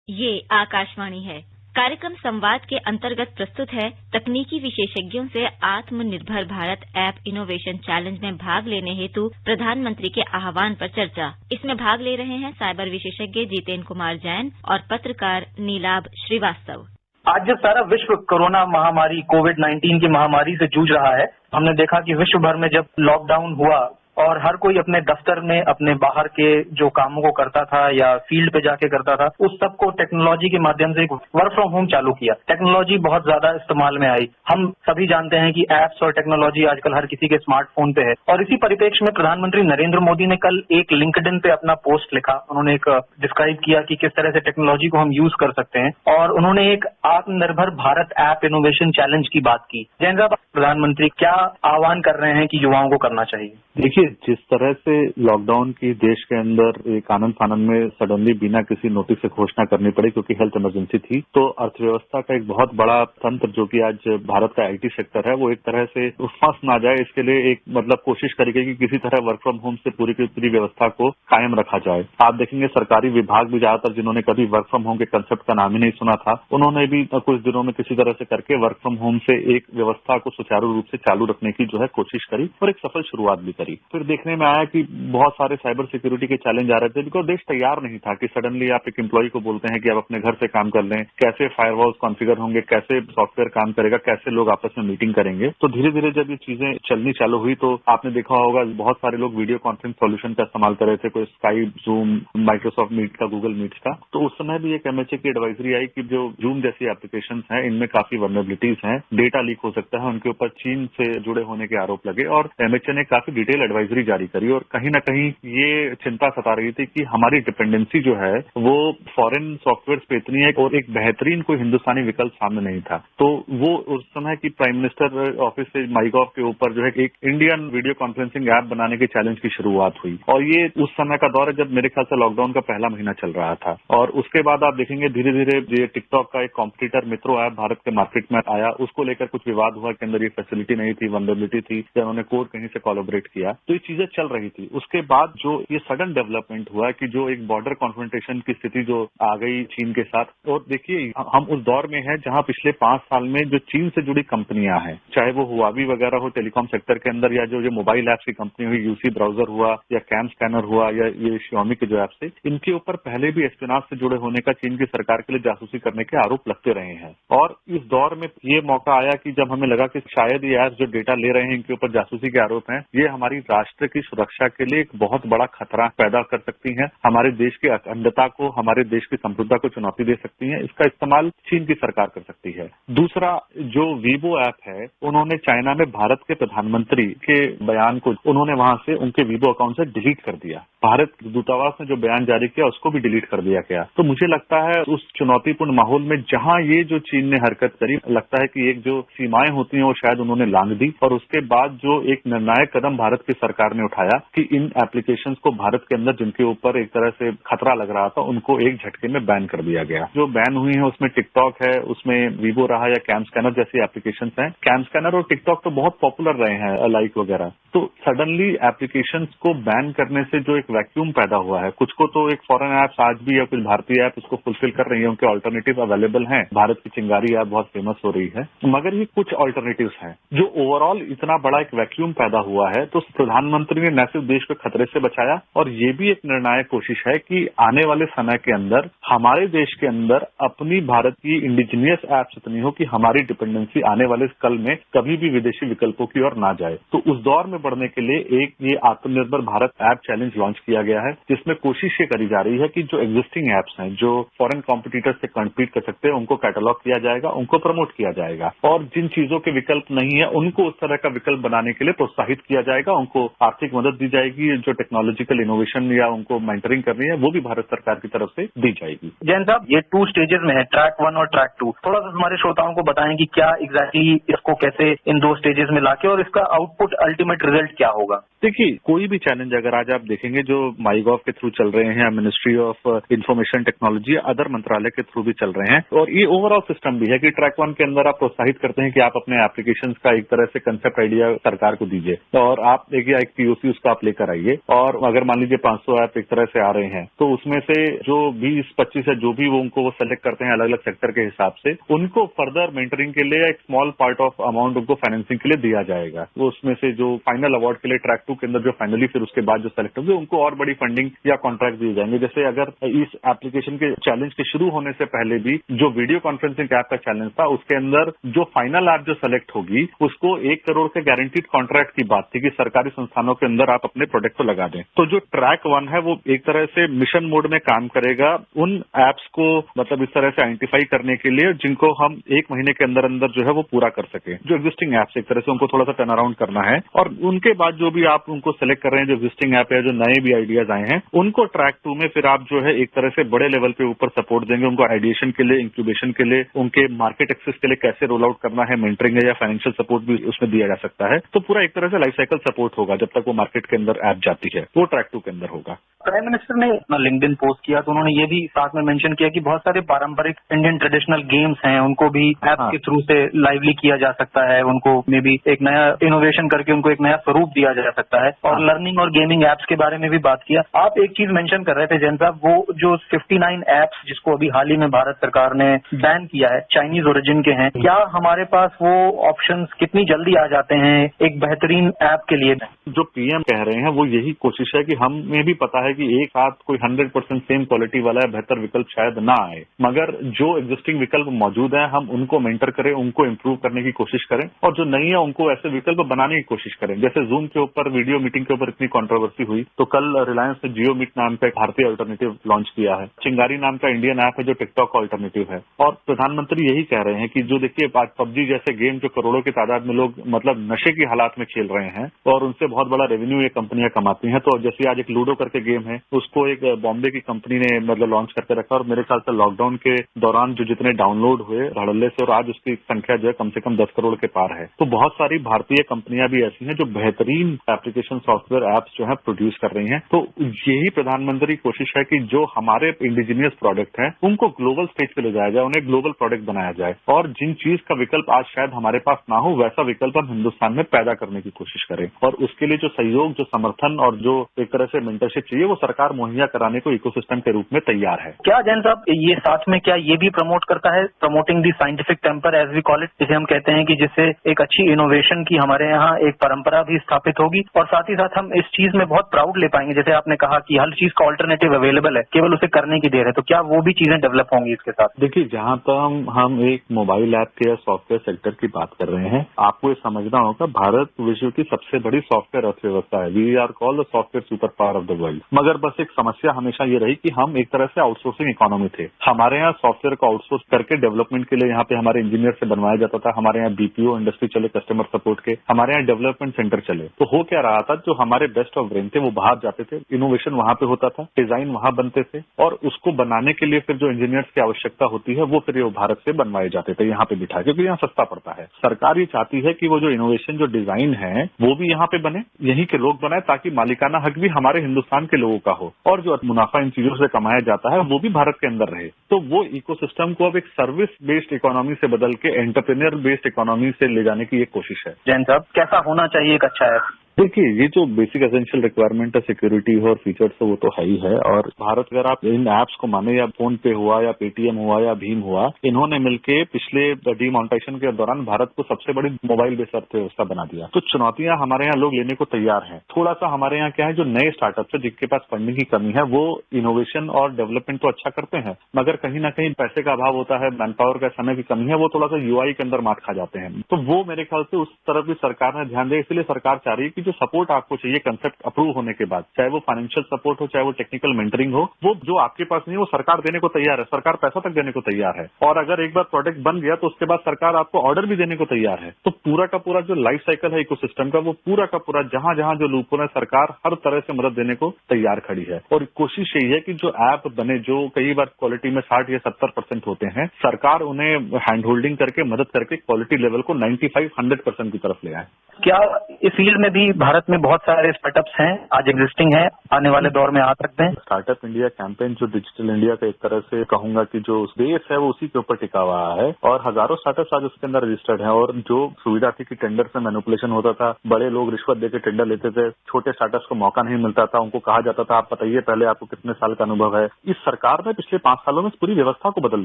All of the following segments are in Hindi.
ये आकाशवाणी है। कार्यक्रम संवाद के अंतर्गत प्रस्तुत है तकनीकी विशेषज्ञों से आत्मनिर्भर भारत ऐप इनोवेशन चैलेंज में भाग लेने हेतु प्रधानमंत्री के आह्वान पर चर्चा। इसमें भाग ले रहे हैं साइबर विशेषज्ञ जितेंद्र कुमार जैन और पत्रकार नीलाभ श्रीवास्तव। आज जब सारा विश्व कोरोना महामारी कोविड-19 की महामारी से जूझ रहा है, हमने देखा कि विश्व भर में जब लॉकडाउन हुआ और हर कोई अपने दफ्तर में अपने बाहर के जो कामों को करता था या फील्ड पे जाके करता था, उस सबको टेक्नोलॉजी के माध्यम से वर्क फ्रॉम होम चालू किया। टेक्नोलॉजी बहुत ज्यादा इस्तेमाल में आई। हम सभी जानते हैं कि एप्स और टेक्नोलॉजी आजकल हर किसी के स्मार्टफोन पे है और इसी परिप्रेक्ष्य में प्रधानमंत्री नरेंद्र मोदी ने कल एक लिंक्डइन पे अपना पोस्ट लिखा। उन्होंने एक डिस्क्राइब किया कि किस तरह से टेक्नोलॉजी को हम यूज कर सकते हैं और उन्होंने एक आत्मनिर्भर भारत ऐप इनोवेशन चैलेंज की बात की। जैन साहब, प्रधानमंत्री क्या आह्वान कर रहे हैं कि युवाओं को करना चाहिए? देखिए, जिस तरह से लॉकडाउन की देश के अंदर एक आनंद फानंद में सडनली बिना किसी नोटिस से घोषणा करनी पड़ी क्योंकि हेल्थ इमरजेंसी थी, तो अर्थव्यवस्था का एक बहुत बड़ा तंत्र जो कि आज भारत का आईटी सेक्टर है, वो एक तरह से फंस ना जाए, इसके लिए एक कोशिश करेगी कि किसी तरह वर्क फ्रॉम होम से पूरी की पूरी व्यवस्था को कायम रखा जाए। आप देखेंगे सरकारी विभाग भी ज्यादातर जिन्होंने कभी वर्क फ्रॉम होम के कंसेप्ट का नाम ही नहीं सुना था, उन्होंने भी कुछ दिनों में किसी तरह से करके वर्क फ्रॉम होम से एक व्यवस्था को सुचारू रूप से चालू रखने की जो है कोशिश करी और एक सफल शुरुआत भी करी। फिर देखने में आया कि बहुत सारे साइबर सिक्योरिटी के चैलेंज आ रहे थे बिकॉज देश तैयार नहीं था कि सडनली आप एक एम्प्लॉय को बोलते हैं कि आप अपने घर से काम कर लें, कैसे फायरवॉल्स कॉन्फ़िगर होंगे, कैसे सॉफ्टवेयर काम करेगा, कैसे लोग आपस में मीटिंग करेंगे। तो धीरे धीरे जब ये चीजें चलनी चालू हुई तो आपने देखा होगा बहुत सारे लोग वीडियो कॉन्फ्रेंस सॉल्यूशन का इस्तेमाल कर रहे थे, कोई स्काइप, जूम, माइक्रोसॉफ्ट मीट का, गूगल मीट का। तो उस समय भी एक एमएचए की एडवाइजरी आई कि जो जूम जैसी एप्लीकेशन है इनमें काफी वल्नरेबिलिटीज हैं, डेटा लीक हो सकता है, उनके ऊपर चीन से जुड़े होने के आरोप लगे और एमएचए ने काफी डिटेल एडवाइजरी जारी करी और कहीं ना कहीं ये चिंता सता रही थी कि हमारी डिपेंडेंसी जो है वो फॉरेन सॉफ्टवेयर पे इतनी है और एक बेहतरीन कोई हिंदुस्तानी विकल्प सामने नहीं था। तो वो उस समय की प्राइम मिनिस्टर ऑफिस से माईगॉव के ऊपर जो है एक इंडियन वीडियो कॉन्फ्रेंसिंग ऐप बनाने के चैलेंज की शुरुआत हुई और ये उस समय का दौर है जब मेरे ख्याल से लॉकडाउन का पहला महीना चल रहा था। और उसके बाद आप देखेंगे धीरे धीरे ये टिकटॉक का एक कॉम्पिटिटर मित्रो ऐप भारत के मार्केट में आया, उसको लेकर कुछ विवाद हुआ के अंदर ये फैसिलिटी नहीं थी, वल्नरेबिलिटी थी, या उन्होंने कोड कहीं से कोलैबोरेट किया, तो ये चीजें चल रही थी। उसके बाद जो ये सडन डेवलपमेंट हुआ कि जो एक बॉर्डर कॉन्फ्रंटेशन की स्थिति जो आ गई चीन के साथ, और देखिए हम उस दौर में हैं जहां पिछले 5 साल में जो चीन से जुड़ी कंपनियां हैं, चाहे वो हुआवी वगैरह हो टेलीकॉम सेक्टर के अंदर, या जो मोबाइल एप्स की कंपनी हुई, यूसी ब्राउजर हुआ या कैम स्कैनर हुआ या ये श्योमी के जो एप्स थे, इनके ऊपर पहले भी एस्पियोनाज से जुड़े होने का चीन की सरकार के लिए जासूसी करने के आरोप लगते रहे हैं। और इस दौर में ये मौका आया कि जब हमें लगा कि शायद ये एप्स जो डेटा ले रहे हैं इनके ऊपर जासूसी के आरोप हैं, ये हमारी राष्ट्र की सुरक्षा के लिए एक बहुत बड़ा खतरा पैदा कर सकती हैं, हमारे देश की अखंडता को, हमारे देश की संप्रभुता को चुनौती दे सकती हैं। इसका इस्तेमाल चीन की सरकार कर सकती है। दूसरा, जो वीवो ऐप है, उन्होंने चाइना में भारत के प्रधानमंत्री के बयान को उन्होंने वहां से उनके वीवो अकाउंट से डिलीट कर दिया। भारत दूतावास ने जो बयान जारी किया उसको भी डिलीट कर दिया गया। तो मुझे लगता है उस चुनौतीपूर्ण माहौल में जहां ये जो चीन ने हरकत करी, लगता है कि एक जो सीमाएं होती हैं वो शायद उन्होंने लांघ दी और उसके बाद जो एक निर्णायक कदम भारत की सरकार ने उठाया कि इन एप्लीकेशंस को भारत के अंदर जिनके ऊपर एक तरह से खतरा लग रहा था उनको एक झटके में बैन कर दिया गया। जो बैन हुई है उसमें टिकटॉक है, उसमें वीवो रहा या कैम स्कैनर जैसी एप्लीकेशंस हैं। कैम स्कैनर और टिकटॉक तो बहुत पॉपुलर रहे हैं, लाइक वगैरह। तो सडनली एप्लीकेशंस को बैन करने से जो एक वैक्यूम पैदा हुआ है, कुछ को तो एक फॉरेन ऐप्स आज भी या कुछ भारतीय ऐप उसको फुलफिल कर रही है, उनके ऑल्टरनेटिव अवेलेबल हैं। भारत की चिंगारी ऐप बहुत फेमस हो रही है, मगर ये कुछ ऑल्टरनेटिव्स हैं। जो ओवरऑल इतना बड़ा एक वैक्यूम पैदा हुआ है, तो प्रधानमंत्री ने न सिर्फ देश को खतरे से बचाया और ये भी एक निर्णायक कोशिश है कि आने वाले समय के अंदर हमारे देश के अंदर अपनी भारत की इंडिजीनियस ऐप्स इतनी हो कि हमारी डिपेंडेंसी आने वाले कल में कभी भी विदेशी विकल्पों की ओर ना जाए। तो उस दौर में बढ़ने के लिए एक ये आत्मनिर्भर भारत ऐप चैलेंज लॉन्च किया गया है, जिसमें कोशिश ये करी जा रही है कि जो एग्जिस्टिंग ऐप्स हैं, जो फॉरेन कॉम्पिटिटर्स से कम्पीट कर सकते हैं, उनको कैटलॉग किया जाएगा, उनको प्रमोट किया जाएगा और जिन चीजों के विकल्प नहीं है उनको उस तरह का विकल्प बनाने के लिए प्रोत्साहित किया जाएगा, उनको आर्थिक मदद दी जाएगी, जो टेक्नोलॉजिकल इनोवेशन या उनको मेंटरिंग करनी है वो भी भारत सरकार की तरफ से दी जाएगी। जैन साहब, ये 2 स्टेजेस में है, ट्रैक 1 और ट्रैक 2। थोड़ा सा हमारे श्रोताओं को बताएं कि क्या एग्जैक्टली इसको कैसे इन 2 स्टेजेस में लाके और इसका आउटपुट अल्टीमेट रिजल्ट क्या होगा? देखिए, कोई भी चैलेंज अगर आज आप देखेंगे जो माईगॉव के थ्रू चल रहे हैं या मिनिस्ट्री ऑफ इंफॉर्मेशन टेक्नोलॉजी या अदर मंत्रालय के थ्रू भी चल रहे हैं, और ये ओवरऑल सिस्टम भी है कि ट्रैक 1 के अंदर आप प्रोत्साहित करते हैं कि आप अपने एप्लीकेशन का एक तरह से कंसेप्ट आइडिया सरकार को दीजिए और आप देखिए एक पीओसी उसका आप लेकर आइए, और अगर मान लीजिए 500 ऐप एक तरह से आ रहे हैं तो उसमें से जो 20-25 है जो भी वो सेलेक्ट करते हैं अलग अलग सेक्टर के हिसाब से, उनको फर्दर मेंटरिंग के लिए एक स्मॉल पार्ट ऑफ अमाउंट उनको फाइनेंसिंग के लिए दिया जाएगा। तो उसमें से जो फाइनल अवार्ड के लिए ट्रैक 2 के अंदर जो फाइनली फिर उसके बाद जो सेलेक्ट होंगे उनको और बड़ी फंडिंग या कॉन्ट्रैक्ट दिए जाएंगे। जैसे अगर इस एप्लीकेशन के चैलेंज के शुरू होने से पहले भी जो वीडियो कॉन्फ्रेंसिंग ऐप का चैलेंज था उसके अंदर जो फाइनल ऐप जो सेलेक्ट होगी उसको 1 करोड़ के गारंटीड कॉन्ट्रैक्ट की बात थी कि सरकारी संस्थानों के अंदर आप अपने प्रोडक्ट को लगा दें। तो जो ट्रैक 1 है वो एक तरह से मिशन मोड में काम करेगा उन एप्स को मतलब इस तरह से आइडेंटिफाई करने के लिए जिनको हम 1 महीने के अंदर अंदर जो है वो पूरा कर सके। जो एग्जिस्टिंग एप्स एक तरह से उनको थोड़ा सा टर्न अराउंड करना है, और उनके बाद जो भी आप उनको सेलेक्ट कर रहे हैं जो एग्जिस्टिंग ऐप है, जो नए भी आइडियाज आए हैं, उनको ट्रैक 2 में फिर आप जो है एक तरह से बड़े लेवल पे ऊपर सपोर्ट देंगे उनको आइडिएशन के लिए, इंक्यूबेशन के लिए, उनके मार्केट एक्सेस के लिए कैसे रोल आउट करना है, मेंटरिंग है या फाइनेंशियल सपोर्ट भी उसमें दिया जा सकता है। तो पूरा एक तरह से लाइफ साइकिल सपोर्ट होगा जब तक वो मार्केट के अंदर ऐप जाती है, वो ट्रैक 2 के अंदर होगा। प्राइम मिनिस्टर ने अपना लिंक्डइन पोस्ट किया तो उन्होंने ये भी साथ में मेंशन किया कि बहुत सारे पारंपरिक इंडियन ट्रेडिशनल गेम्स हैं उनको भी ऐप के थ्रू से लाइवली किया जा सकता है, उनको मे बी एक नया इनोवेशन करके उनको एक नया स्वरूप दिया जा सकता है, और लर्निंग और गेमिंग एप्स के बारे में भी बात किया। आप एक चीज मेंशन कर रहे थे जैन साहब, वो जो 59 एप्स जिसको अभी हाल ही में भारत सरकार ने बैन किया है, चाइनीज ओरिजिन के हैं, क्या हमारे पास वो ऑप्शंस कितनी जल्दी आ जाते हैं एक बेहतरीन ऐप के लिए? जो पीएम कह रहे हैं वो यही कोशिश है कि हमें भी पता है कि एक साथ कोई 100% सेम क्वालिटी वाला बेहतर विकल्प शायद ना आए, मगर जो एग्जिस्टिंग विकल्प मौजूद है हम उनको मेंटर करें, उनको इम्प्रूव करने की कोशिश करें, और जो नहीं है उनको ऐसे विकल्प बनाने की कोशिश करें। जैसे जूम के ऊपर वीडियो मीटिंग के ऊपर इतनी कंट्रोवर्सी हुई तो कल रिलायंस ने जियो मीट नाम का एक भारतीय अल्टरनेटिव लॉन्च किया है। चिंगारी नाम का इंडियन ऐप है जो टिकटॉक का अल्टरनेटिव है, और प्रधानमंत्री यही कह रहे हैं कि जो देखिए आज पबजी जैसे गेम जो करोड़ों की तादाद में लोग मतलब नशे की हालात में खेल रहे हैं और उनसे बहुत बड़ा रेवेन्यू ये कंपनियां कमाती हैं। तो जैसे आज एक लूडो करके गेम है उसको एक बॉम्बे की कंपनी ने मतलब लॉन्च करके रखा, और मेरे ख्याल से लॉकडाउन के दौरान जो जितने डाउनलोड हुए धड़ल्ले से, और आज उसकी संख्या जो है कम से कम 10 करोड़ के पार है। तो बहुत सारी भारतीय कंपनियां भी ऐसी हैं जो बेहतरीन एप्लीकेशन सॉफ्टवेयर एप्स जो है प्रोड्यूस कर रही हैं। तो यही प्रधानमंत्री की कोशिश है कि जो हमारे इंडिजीनियस प्रोडक्ट हैं उनको ग्लोबल स्टेज पे ले जाया जाए, उन्हें ग्लोबल प्रोडक्ट बनाया जाए, और जिन चीज का विकल्प आज शायद हमारे पास ना हो वैसा विकल्प हम हिंदुस्तान में पैदा करने की कोशिश करें, और उसके लिए जो सहयोग, जो समर्थन और जो एक तरह से मेंटरशिप चाहिए वो सरकार मुहैया कराने को इकोसिस्टम के रूप में तैयार है। क्या जैन साहब ये साथ में क्या ये भी प्रमोट करता है, promoting the scientific temper as we call it, जिसे हम कहते हैं कि जिससे एक अच्छी इनोवेशन की हमारे यहाँ एक परंपरा भी स्थापित होगी, और साथ ही साथ हम इस चीज में बहुत प्राउड ले पाएंगे। जैसे आपने कहा कि हर चीज का ऑल्टरनेटिव अवेलेबल है, केवल उसे करने की देर है, तो क्या वो भी चीजें डेवलप होंगी इसके साथ? देखिए, जहां तक हम एक मोबाइल ऐप के या सॉफ्टवेयर सेक्टर की बात कर रहे हैं, आपको ये समझना होगा भारत विश्व की सबसे बड़ी सॉफ्टवेयर अर्थव्यवस्था है। We are called the software super power of the world. मगर बस एक समस्या हमेशा ये रही कि हम एक तरह से आउटसोर्सिंग इकोनॉमी थे। हमारे यहाँ सॉफ्टवेयर को आउटसोर्स करके डेवलपमेंट के लिए यहाँ पे हमारे इंजीनियर से बनवाया जाता था। हमारे यहाँ बीपीओ इंडस्ट्री चले, कस्टमर सपोर्ट के, हमारे यहाँ डेवलपमेंट सेंटर चले। तो हो क्या रहा था, जो हमारे बेस्ट ऑफ ब्रेन थे वो बाहर जाते थे, इनोवेशन वहां पे होता था, डिजाइन वहां बनते थे, और उसको बनाने के लिए फिर जो इंजीनियर्स की आवश्यकता होती है वो फिर भारत से बनवाए जाते थे यहाँ पे बिठा, क्योंकि यहाँ सस्ता पड़ता है। सरकार ये चाहती है कि वो जो इनोवेशन, जो डिजाइन है वो भी यहाँ पे बने, यहीं के लोग बनाए, ताकि मालिकाना हक भी हमारे हिंदुस्तान के लोगों का हो, और जो मुनाफा इन चीजों से कमाया जाता है वो भी भारत के अंदर रहे। तो वो इकोसिस्टम को अब एक सर्विस बेस्ड इकोनॉमी से बदल के एंटरप्रेन्योर बेस्ड इकोनॉमी से ले जाने की एक कोशिश है। जैन साहब, कैसा होना चाहिए एक अच्छा ऐप? देखिए, ये जो बेसिक एसेंशियल रिक्वायरमेंट है सिक्योरिटी और फीचर्स वो तो है ही है, और भारत अगर आप इन एप्स को माने, या फोन पे हुआ या पेटीएम हुआ या भीम हुआ, इन्होंने मिलके पिछले डीमोनेटाइजेशन के दौरान भारत को सबसे बड़ी मोबाइल बेस्ड अर्थव्यवस्था बना दिया। तो चुनौतियां हमारे यहाँ लोग लेने को तैयार हैं। थोड़ा सा हमारे यहाँ क्या है, जो नए स्टार्टअप है जिनके पास फंडिंग की कमी है वो इनोवेशन और डेवलपमेंट तो अच्छा करते हैं, मगर कहीं ना कहीं पैसे का अभाव होता है, मैन पावर का, समय की कमी है, वो थोड़ा सा यूआई के अंदर मात खा जाते हैं। तो वो मेरे ख्याल से उस तरफ भी सरकार ने ध्यान दिया। इसलिए सरकार चाह रही है कि जो सपोर्ट आपको चाहिए कंसेप्ट अप्रूव होने के बाद, चाहे वो फाइनेंशियल सपोर्ट हो, चाहे वो टेक्निकल मेंटरिंग हो, वो जो आपके पास नहीं है वो सरकार देने को तैयार है। सरकार पैसा तक देने को तैयार है, और अगर एक बार प्रोडक्ट बन गया तो उसके बाद सरकार आपको ऑर्डर भी देने को तैयार है। तो पूरा का पूरा जो लाइफ साइकिल है इकोसिस्टम का, वो पूरा का पूरा जहां जहां जो लूप है, सरकार हर तरह से मदद देने को तैयार खड़ी है। और कोशिश यही है कि जो ऐप बने, जो कई बार क्वालिटी में 60 या 70% होते हैं, सरकार उन्हें हैंड होल्डिंग करके, मदद करके क्वालिटी लेवल को 95-100% की तरफ ले आए। क्या इस फील्ड में भी भारत में बहुत सारे स्टार्टअप्स हैं, आज एग्जिस्टिंग हैं, आने वाले दौर में आ सकते हैं। स्टार्टअप इंडिया कैंपेन जो डिजिटल इंडिया का एक तरह से कहूंगा कि जो बेस है वो उसी के ऊपर टिका हुआ है और हजारों स्टार्टअप्स आज उसके अंदर रजिस्टर्ड हैं और जो सुविधा थी कि टेंडर में मैनिपुलेशन होता था, बड़े लोग रिश्वत देकर टेंडर लेते थे, छोटे स्टार्टअप्स को मौका नहीं मिलता था, उनको कहा जाता था आप बताइए पहले आपको कितने साल का अनुभव है। इस सरकार ने पिछले 5 सालों में इस पूरी व्यवस्था को बदल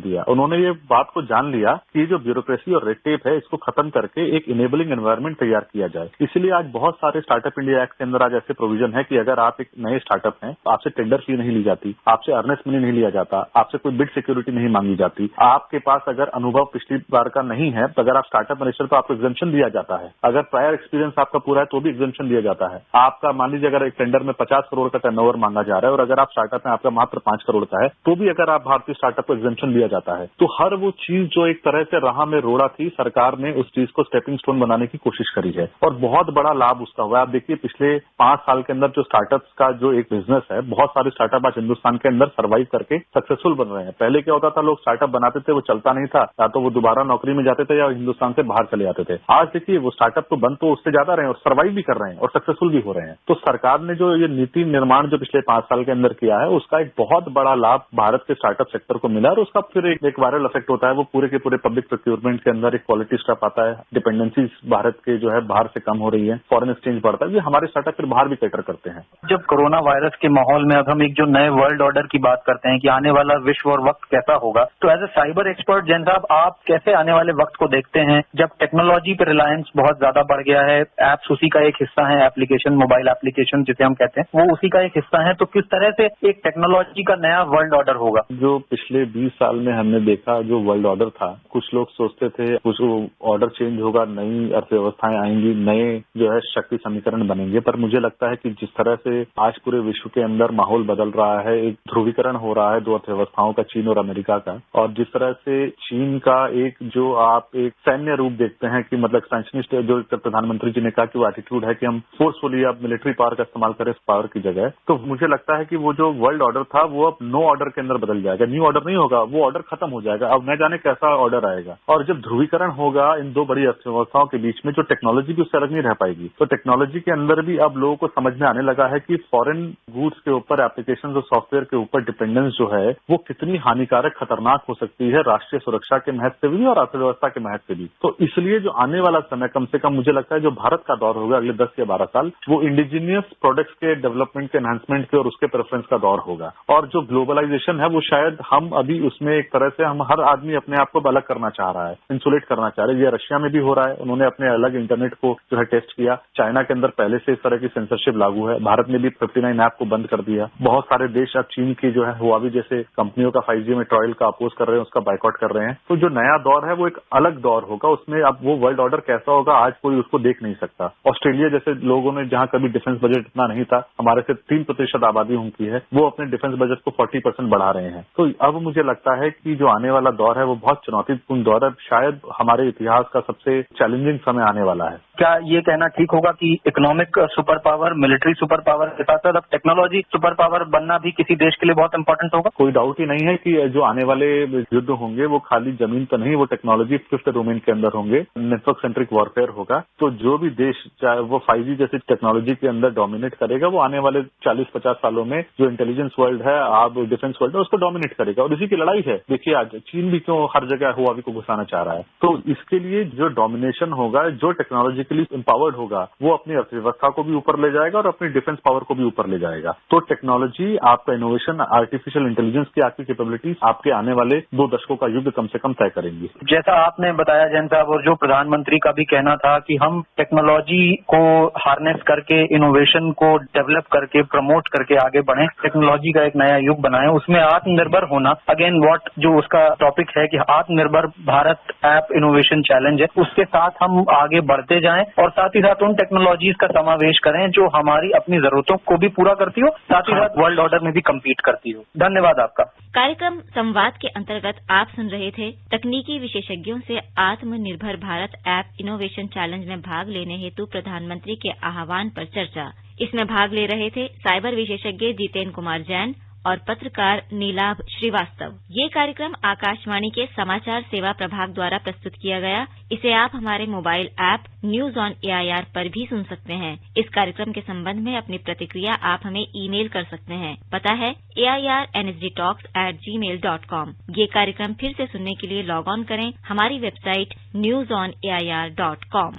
दिया। उन्होंने ये बात को जान लिया कि ये जो ब्यूरोक्रेसी और रेड टेप है इसको खत्म करके एक इनेबलिंग एनवायरमेंट तैयार किया जाए। इसीलिए आज बहुत सारे स्टार्टअप इंडिया एक्ट के अंदर आज ऐसे प्रोविजन है कि अगर आप एक नए स्टार्टअप हैं, आपसे टेंडर फी नहीं ली जाती, आपसे अर्नेस्ट मनी नहीं लिया जाता, आपसे कोई बिड सिक्योरिटी नहीं मांगी जाती, आपके पास अगर अनुभव पिछली बार का नहीं है तो अगर आप स्टार्टअप में रजिस्टर तो आपको एग्जेम्पशन दिया जाता है। अगर प्रायर एक्सपीरियंस आपका पूरा है तो भी एग्जेम्पशन दिया जाता है। आपका मान लीजिए अगर एक टेंडर में 50 करोड़ का टर्नओवर मांगा जा रहा है और अगर आप स्टार्टअप में आपका मात्र 5 करोड़ का है तो भी अगर आप भारतीय स्टार्टअप को एग्जेम्पशन दिया जाता है। तो हर वो चीज जो एक तरह से राह में रोड़ा थी, सरकार ने उस चीज को स्टेपिंग स्टोन बनाने की कोशिश करी है और बहुत बड़ा लाभ उसका हुआ है। आप देखिए पिछले 5 साल के अंदर जो स्टार्टअप्स का जो एक बिजनेस है, बहुत सारे स्टार्टअप आज हिंदुस्तान के अंदर सर्वाइव करके सक्सेसफुल बन रहे हैं। पहले क्या होता था, लोग स्टार्टअप बनाते थे, वो चलता नहीं था, या तो वो दोबारा नौकरी में जाते थे या हिंदुस्तान से बाहर चले जाते थे। आज देखिए वो स्टार्टअप तो बंद तो उससे ज्यादा रहे हैं और सर्वाइव भी कर रहे हैं और सक्सेसफुल भी हो रहे हैं। तो सरकार ने जो ये नीति निर्माण जो पिछले 5 साल के अंदर किया है उसका एक बहुत बड़ा लाभ भारत के स्टार्टअप सेक्टर को मिला और उसका फिर एक वायरल इफेक्ट होता है। वो पूरे के पूरे पब्लिक प्रोक्योरमेंट के अंदर एक क्वालिटी स्टफ आता है, डिपेंडेंसी भारत के जो है बाहर से कम हो रही है, फॉरेन एक्सचेंज बढ़ता है, ये हमारे स्टार्टअप फिर बाहर भी कैटर करते हैं। जब कोरोना वायरस के माहौल में अब हम एक जो नए वर्ल्ड ऑर्डर की बात करते हैं कि आने वाला विश्व और वक्त कैसा होगा, तो as a cyber expert Jain साहब आप कैसे आने वाले वक्त को देखते हैं जब टेक्नोलॉजी पे रिलायंस बहुत ज्यादा बढ़ गया है, एप्स उसी का एक हिस्सा है, एप्लीकेशन, मोबाइल एप्लीकेशन जिसे हम कहते हैं वो उसी का एक हिस्सा है, तो किस तरह से एक टेक्नोलॉजी का नया वर्ल्ड ऑर्डर होगा? जो पिछले 20 साल में हमने देखा जो वर्ल्ड ऑर्डर था, कुछ लोग सोचते थे कुछ ऑर्डर चेंज होगा, नई अर्थव्यवस्थाएं आएंगी, नए जो है शक्ति समीकरण बनेंगे, पर मुझे लगता है कि जिस तरह से आज पूरे विश्व के अंदर माहौल बदल रहा है, एक ध्रुवीकरण हो रहा है दो अर्थव्यवस्थाओं का, चीन और अमेरिका का, और जिस तरह से चीन का एक जो आप एक सैन्य रूप देखते हैं कि मतलब एक्सपेंशनिस्ट जो प्रधानमंत्री जी ने कहा कि वो एटीट्यूड है कि हम फोर्सफुली अब मिलिट्री पावर का इस्तेमाल करें पावर की जगह, तो मुझे लगता है कि वो जो वर्ल्ड ऑर्डर था वो अब नो ऑर्डर के अंदर बदल जाएगा। न्यू ऑर्डर नहीं होगा, वो ऑर्डर खत्म हो जाएगा। अब न जाने कैसा ऑर्डर आएगा। और जब ध्रुवीकरण होगा इन दो बड़ी अर्थव्यवस्थाओं के बीच में, जो टेक्नोलॉजी भी उससे अलग नहीं रह पाएगी। तो टेक्नोलॉजी के अंदर भी अब लोगों को समझ में आने लगा है कि फॉरेन गुड्स के ऊपर, एप्लीकेशन और सॉफ्टवेयर के ऊपर डिपेंडेंस जो है वो कितनी हानिकारक, खतरनाक हो सकती है राष्ट्रीय सुरक्षा के महत्व से भी और अर्थव्यवस्था के महत्व से भी। तो इसलिए जो आने वाला समय कम से कम मुझे लगता है जो भारत का दौर होगा अगले 10 या 12 साल, वो इंडिजीनियस प्रोडक्ट्स के डेवलपमेंट के एनहांसमेंट के और उसके प्रेफरेंस का दौर होगा। और जो ग्लोबलाइजेशन है वो शायद हम अभी उसमें एक तरह से हम हर आदमी अपने आप को अलग करना चाह रहा है, इंसुलेट करना चाह रहे हैं। ये रशिया में भी हो रहा है, उन्होंने अपने अलग इंटरनेट को जो है टेस्ट किया। चाइना के अंदर पहले से इस तरह की सेंसरशिप लागू है। भारत ने भी 59 ऐप को बंद कर दिया। बहुत सारे देश अब चीन की जो है हुआवी जैसे कंपनियों का 5G में ट्रायल का अपोज कर रहे हैं, उसका बाइकआउट कर रहे हैं। तो जो नया दौर है वो एक अलग दौर होगा। उसमें अब वो वर्ल्ड ऑर्डर कैसा होगा आज कोई उसको देख नहीं सकता। ऑस्ट्रेलिया जैसे लोगों ने जहां कभी डिफेंस बजट इतना नहीं था, हमारे से 3% आबादी उनकी है, वो अपने डिफेंस बजट को 40% बढ़ा रहे हैं। तो अब मुझे लगता है कि जो आने वाला दौर है वो बहुत चुनौतीपूर्ण दौर है। शायद हमारे इतिहास का सबसे चैलेंजिंग समय आने वाला है। क्या ये कहना ठीक होगा कि economic super power, military super power के साथ साथ अब टेक्नोलॉजी सुपर पावर बनना भी किसी देश के लिए बहुत इंपॉर्टेंट होगा? कोई डाउट ही नहीं है कि जो आने वाले युद्ध होंगे वो खाली जमीन पर नहीं, वो टेक्नोलॉजी फिफ्थ डोमेन के अंदर होंगे, नेटवर्क सेंट्रिक वॉरफेयर होगा। तो जो भी देश चाहे वो 5G जैसी टेक्नोलॉजी के अंदर डोमिनेट करेगा, वो आने वाले 40-50 सालों में जो इंटेलिजेंस वर्ल्ड है, आप डिफेंस वर्ल्ड है, उसको डोमिनेट करेगा। और इसी की लड़ाई है। देखिए आज चीन भी क्यों हर जगह हुआवी को घुसाना चाह रहा है। तो इसके लिए जो डोमिनेशन होगा, जो टेक्नोलॉजिकली एम्पावर्ड होगा, वो अपनी अर्थव्यवस्था को भी ऊपर ले जाएगा और अपनी डिफेंस पावर को भी ऊपर ले जाएगा। तो टेक्नोलॉजी, आपका इनोवेशन, आर्टिफिशियल इंटेलिजेंस की आपकी कैपेबिलिटीज आपके आने वाले 2 दशकों का युद्ध कम से कम तय करेंगी। जैसा आपने बताया जैन साहब, और जो प्रधानमंत्री का भी कहना था कि हम टेक्नोलॉजी को हार्नेस करके, इनोवेशन को डेवलप करके, प्रमोट करके आगे बढ़े, टेक्नोलॉजी का एक नया युग बनाए, उसमें आत्मनिर्भर होना, अगेन व्हाट जो उसका टॉपिक है कि आत्मनिर्भर भारत ऐप इनोवेशन चैलेंज है, उसके साथ हम आगे बढ़ते जाएं और साथ ही साथ उन टेक्नोलॉजीज का समावेश करें जो हमारी अपनी जरूरतों को भी पूरा करती हो, साथ ही साथ वर्ल्ड ऑर्डर में भी कम्पीट करती हो। धन्यवाद आपका। कार्यक्रम संवाद के अंतर्गत आप सुन रहे थे तकनीकी विशेषज्ञों से आत्मनिर्भर भारत ऐप इनोवेशन चैलेंज में भाग लेने हेतु प्रधानमंत्री के आह्वान पर चर्चा। इसमें भाग ले रहे थे साइबर विशेषज्ञ जितेंद्र कुमार जैन और पत्रकार नीलाभ श्रीवास्तव। ये कार्यक्रम आकाशवाणी के समाचार सेवा प्रभाग द्वारा प्रस्तुत किया गया। इसे आप हमारे mobile app news on AIR पर भी सुन सकते हैं। इस कार्यक्रम के संबंध में अपनी प्रतिक्रिया आप हमें ईमेल कर सकते हैं। पता है AIRNSDTalks@gmail.com। ये कार्यक्रम फिर से सुनने के लिए लॉग ऑन करें हमारी वेबसाइट newsonair.com।